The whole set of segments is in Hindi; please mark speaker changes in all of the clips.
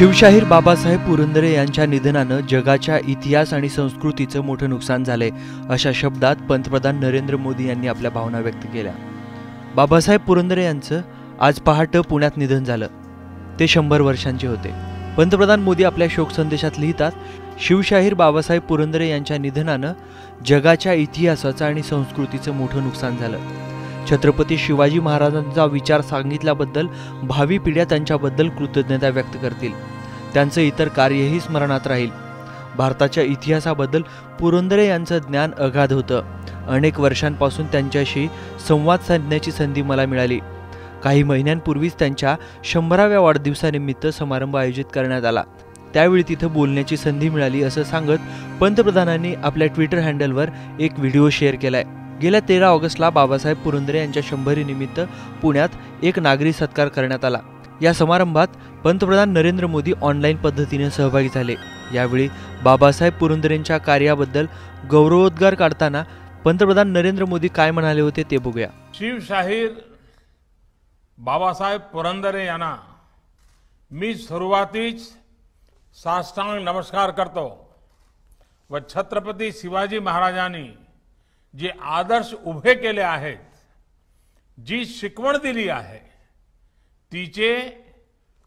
Speaker 1: शिवशाहीर बाबासाहेब पुरंदरे यांच्या निधनानं जगाच्या इतिहास आणि संस्कृतीचं मोठं नुकसान झालंय, अशा शब्दात पंतप्रधान नरेंद्र मोदी यांनी आपल्या भावना व्यक्त केल्या। बाबासाहेब पुरंदरे यांचं आज पहाटे पुण्यात निधन झालं। ते 100 वर्षांचे होते। पंतप्रधान मोदी आपल्या शोक संदेशात लिहितात, शिवशाहीर बाबासाहेब पुरंदरे यांच्या निधनानं जगाच्या इतिहासाचं आणि संस्कृतीचं मोठं नुकसान झालं। छत्रपती शिवाजी महाराजांचा विचार सांगितल्याबद्दल भावी पिढ्या त्यांच्याबद्दल कृतज्ञता व्यक्त करतील। त्यांचं इतर कार्यही स्मरणात राहील। भारताच्या इतिहासाबद्दल पुरंदरे यांचं ज्ञान अगाध होतं। अनेक वर्षांपासून त्यांच्याशी संवाद साधण्याची संधी मला मिळाली। काही महिन्यांपूर्वीच त्यांच्या 100व्या वाढदिवसानिमित्त समारंभ आयोजित करण्यात आला। त्यावेळी तिथं बोलण्याची संधी मिळाली, असं सांगत पंतप्रधानांनी आपल्या ट्विटर हँडलवर एक व्हिडिओ शेअर केलाय। गेल्या 13 ऑगस्टला बाबासाहेब पुरंदरे यांच्या 100री निमित्त पुण्यात एक नागरी सत्कार करण्यात आला। या समारंभात पंतप्रधान नरेंद्र मोदी ऑनलाईन पद्धतीने सहभागी झाले। यावेळी बाबासाहेब पुरंदरेंच्या कार्याबद्दल गौरवोद्गार काढताना पंतप्रधान नरेंद्र मोदी काय म्हणाले होते ते बघूया।
Speaker 2: शिवशाहीर बाबासाहेब पुरंदरे यांना मी सुरुवातीच साष्टांग नमस्कार करतो व छत्रपती शिवाजी महाराजांनी जे आदर्श उभे केले आहेत, जी शिकवण दिली आहे, तिचे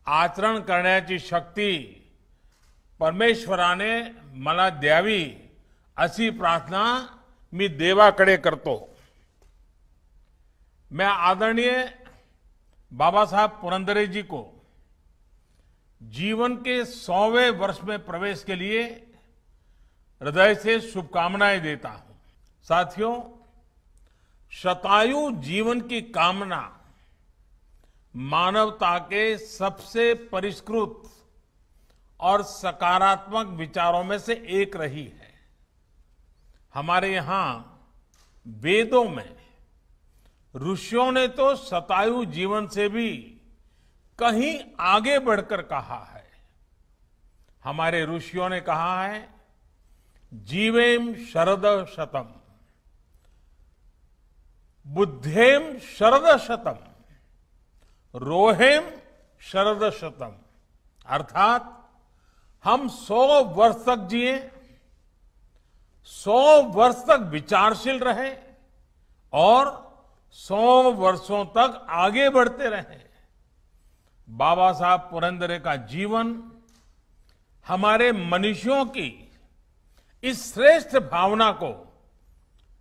Speaker 2: आचरण करण्याची शक्ती परमेश्वराने मला द्यावी अशी प्रार्थना मी देवाकडे करतो। मैं आदरणीय बाबा साहब पुरंदरे जी को जीवन के 100वें वर्ष में प्रवेश के लिए हृदय से शुभकामनाएं देता हूं। साथियों, शतायु जीवन की कामना मानवता के सबसे परिष्कृत और सकारात्मक विचारों में से एक रही है। हमारे यहां वेदों में ऋषियों ने तो शतायु जीवन से भी कहीं आगे बढ़कर कहा है। हमारे ऋषियों ने कहा है, जीवेम शरद शतम, बुद्धेम शरद शतम, रोहेम शरद शतम। अर्थात हम 100 वर्ष तक जिए, 100 वर्ष तक विचारशील रहे और 100 वर्षों तक आगे बढ़ते रहे। बाबा साहब पुरंदरे का जीवन हमारे मनुष्यों की इस श्रेष्ठ भावना को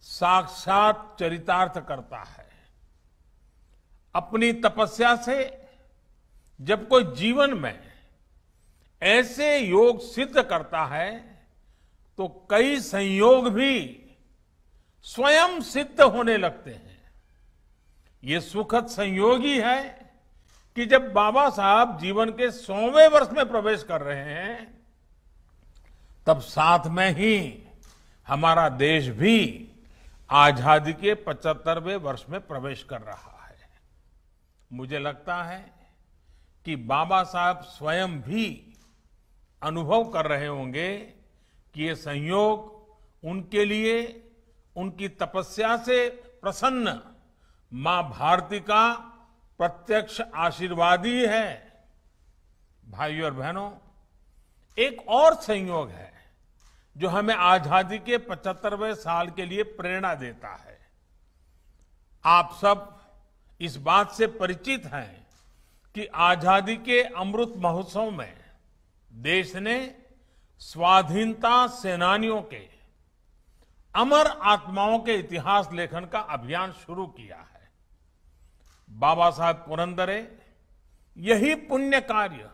Speaker 2: साक्षात चरितार्थ करता है। अपनी तपस्या से जब कोई जीवन में ऐसे योग सिद्ध करता है तो कई संयोग भी स्वयं सिद्ध होने लगते हैं। ये सुखद संयोग ही है कि जब बाबा साहब जीवन के 100वें वर्ष में प्रवेश कर रहे हैं, तब साथ में ही हमारा देश भी आजादी के 75वें वर्ष में प्रवेश कर रहा है। मुझे लगता है कि बाबा साहब स्वयं भी अनुभव कर रहे होंगे कि ये संयोग उनके लिए उनकी तपस्या से प्रसन्न मां भारती का प्रत्यक्ष आशीर्वाद ही है। भाइयों और बहनों, एक और संयोग है जो हमें आजादी के 75वें साल के लिए प्रेरणा देता है। आप सब इस बात से परिचित हैं कि आजादी के अमृत महोत्सव में देश ने स्वाधीनता सेनानियों के अमर आत्माओं के इतिहास लेखन का अभियान शुरू किया है। बाबा साहब पुरंदरे यही पुण्य कार्य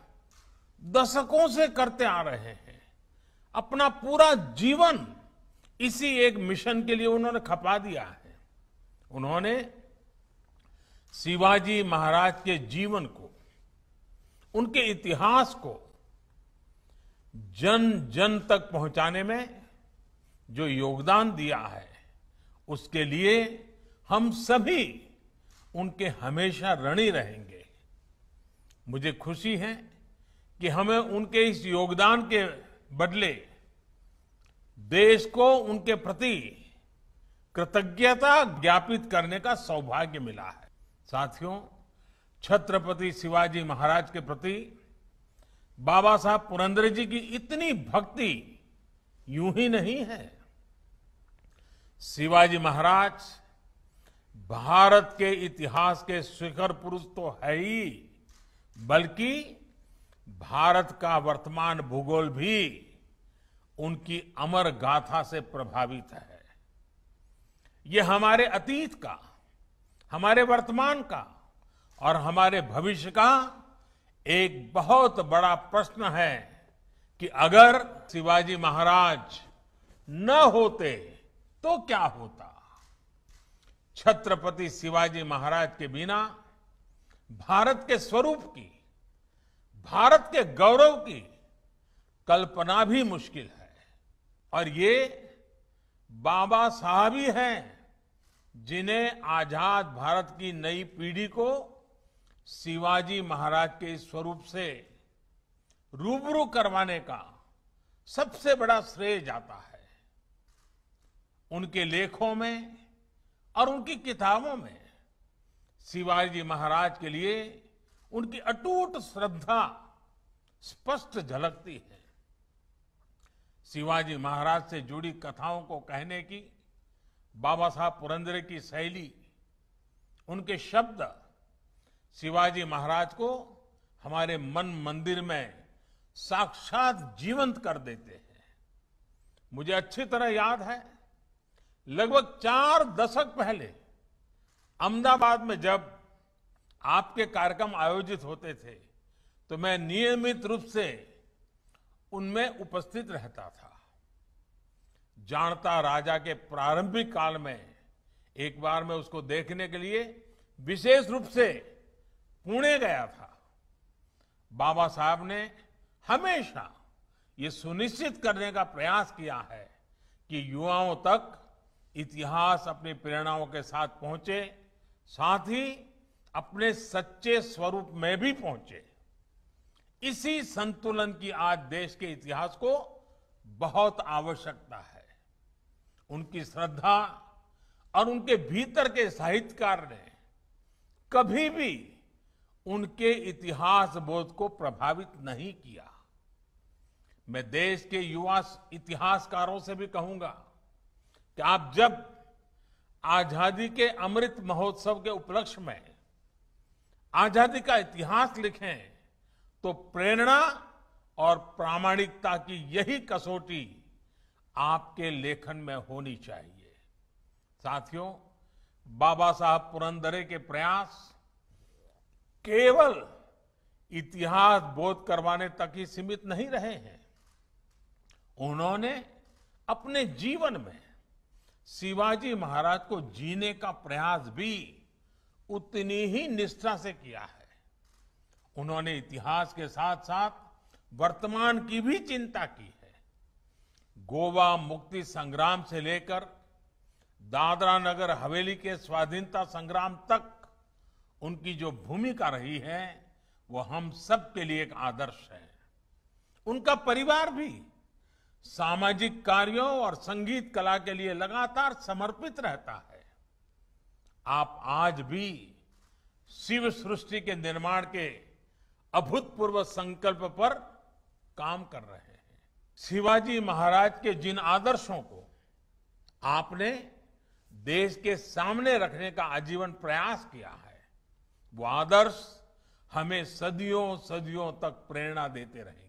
Speaker 2: दशकों से करते आ रहे हैं। अपना पूरा जीवन इसी एक मिशन के लिए उन्होंने खपा दिया है। उन्होंने शिवाजी महाराज के जीवन को, उनके इतिहास को जन जन तक पहुंचाने में जो योगदान दिया है, उसके लिए हम सभी उनके हमेशा ऋणी रहेंगे। मुझे खुशी है कि हमें उनके इस योगदान के बदले देश को उनके प्रति कृतज्ञता ज्ञापित करने का सौभाग्य मिला है। साथियों, छत्रपति शिवाजी महाराज के प्रति बाबा साहब पुरंदरे जी की इतनी भक्ति यूं ही नहीं है। शिवाजी महाराज भारत के इतिहास के शिखर पुरुष तो है ही, बल्कि भारत का वर्तमान भूगोल भी उनकी अमर गाथा से प्रभावित है। ये हमारे अतीत का, हमारे वर्तमान का और हमारे भविष्य का एक बहुत बड़ा प्रश्न है कि अगर शिवाजी महाराज न होते तो क्या होता। छत्रपति शिवाजी महाराज के बिना भारत के स्वरूप की, भारत के गौरव की कल्पना भी मुश्किल है। और ये बाबा साहब ही हैं जिन्हें आजाद भारत की नई पीढ़ी को शिवाजी महाराज के इस स्वरूप से रूबरू करवाने का सबसे बड़ा श्रेय जाता है। उनके लेखों में और उनकी किताबों में शिवाजी महाराज के लिए उनकी अटूट श्रद्धा स्पष्ट झलकती है। शिवाजी महाराज से जुड़ी कथाओं को कहने की बाबा साहब पुरंदरे की शैली, उनके शब्द शिवाजी महाराज को हमारे मन मंदिर में साक्षात जीवंत कर देते हैं। मुझे अच्छी तरह याद है, लगभग 4 दशक पहले अहमदाबाद में जब आपके कार्यक्रम आयोजित होते थे तो मैं नियमित रूप से उनमें उपस्थित रहता था। जानता राजा के प्रारंभिक काल में एक बार मैं उसको देखने के लिए विशेष रूप से पुणे गया था। बाबा साहब ने हमेशा ये सुनिश्चित करने का प्रयास किया है कि युवाओं तक इतिहास अपनी प्रेरणाओं के साथ पहुंचे, साथ ही अपने सच्चे स्वरूप में भी पहुंचे। इसी संतुलन की आज देश के इतिहास को बहुत आवश्यकता है। उनकी श्रद्धा और उनके भीतर के साहित्यकार ने कभी भी उनके इतिहास बोध को प्रभावित नहीं किया। मैं देश के युवा इतिहासकारों से भी कहूंगा कि आप जब आजादी के अमृत महोत्सव के उपलक्ष्य में आजादी का इतिहास लिखें तो प्रेरणा और प्रामाणिकता की यही कसौटी आपके लेखन में होनी चाहिए। साथियों, बाबा साहब पुरंदरे के प्रयास केवल इतिहास बोध करवाने तक ही सीमित नहीं रहे हैं। उन्होंने अपने जीवन में शिवाजी महाराज को जीने का प्रयास भी उतनी ही निष्ठा से किया है। उन्होंने इतिहास के साथ साथ वर्तमान की भी चिंता की है। गोवा मुक्ति संग्राम से लेकर दादरा नगर हवेली के स्वाधीनता संग्राम तक उनकी जो भूमिका रही है वो हम सब के लिए एक आदर्श है। उनका परिवार भी सामाजिक कार्यों और संगीत कला के लिए लगातार समर्पित रहता है। आप आज भी शिव सृष्टि के निर्माण के अभूतपूर्व संकल्प पर काम कर रहे हैं। शिवाजी महाराज के जिन आदर्शों को आपने देश के सामने रखने का आजीवन प्रयास किया है, वो आदर्श हमें सदियों सदियों तक प्रेरणा देते रहेंगे।